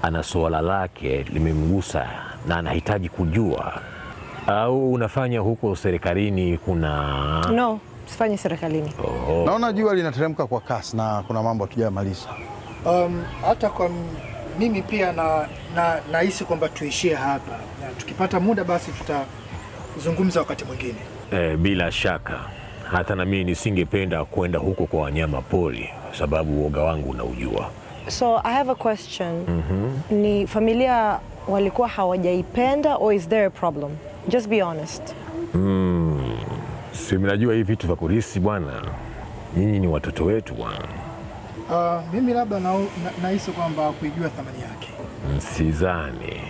ana suala lake limemgusa na anahitaji kujua, au unafanya huko serikalini kuna? No, sifanyi serikalini. Naona jua linateremka kwa kasi na kuna mambo hatujamaliza. Hata kwa mimi pia nahisi kwamba tuishie hapa, na tukipata muda basi tutazungumza wakati mwingine. Bila shaka hata na mimi nisingependa kwenda huko kwa wanyama pori sababu uoga wangu unaujua. So I have a question. Ni familia walikuwa hawajaipenda or is there a problem? Just be honest. Si mnajua hivi vitu vya kurisi bwana. Nyinyi ni watoto wetu bwana. Mimi labda nahisi kwamba kuijua thamani yake. Sidhani.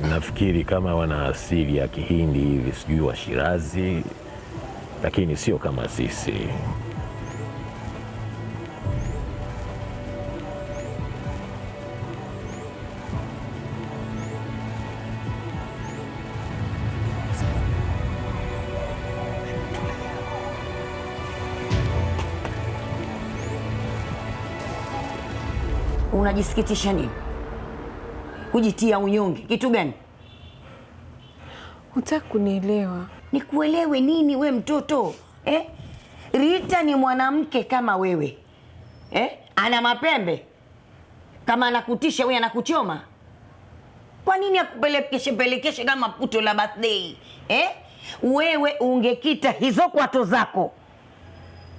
Nafikiri kama wana asili ya Kihindi hivi, sijui wa Shirazi, lakini sio kama sisi. Unajisikitisha nini? Kujitia unyonge kitu gani? Hutaki kunielewa. Nikuelewe nini we mtoto? Rita ni mwanamke kama wewe. Ana mapembe. Kama anakutisha wewe anakuchoma. Kwa nini akupelekeshe kama puto la birthday? Wewe ungekita hizo kwato zako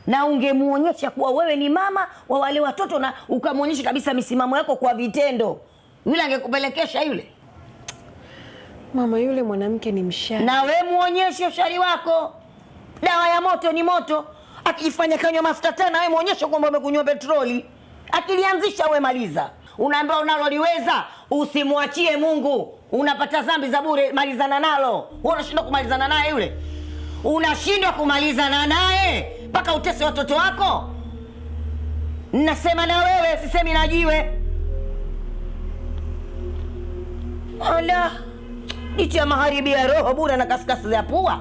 na ungemuonyesha kuwa wewe ni mama wa wale watoto, na ukamuonyesha kabisa misimamo yako kwa vitendo. Yule angekupelekesha yule. Mama, yule mwanamke ni mshari. Na we muonyeshe ushari wako. Dawa ya moto ni moto. Akifanya kanywa mafuta tena, we muonyeshe kwamba umekunywa petroli. Akilianzisha we maliza. Unaambia unaloliweza, usimwachie Mungu. Unapata dhambi za bure, malizana nalo. Wewe unashindwa kumalizana naye yule? Unashindwa kumalizana naye mpaka utese watoto wako? Nasema na wewe, sisemi na jiwe. Ala, iti ya maharibi ya roho bure na kaskasi ya pua.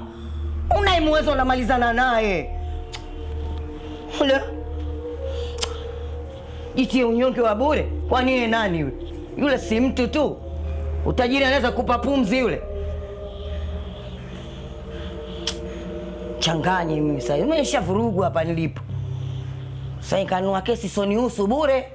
Unaimuweza unamalizana naye. Ala, iti ya unyonge wa bure. Kwani yeye nani yule? Yule si mtu tu. Utajiri anaweza kupa pumzi yule. Changanye mimi sasa. Nimesha vurugu hapa nilipo. Sasa ikanua kesi soni usu bure.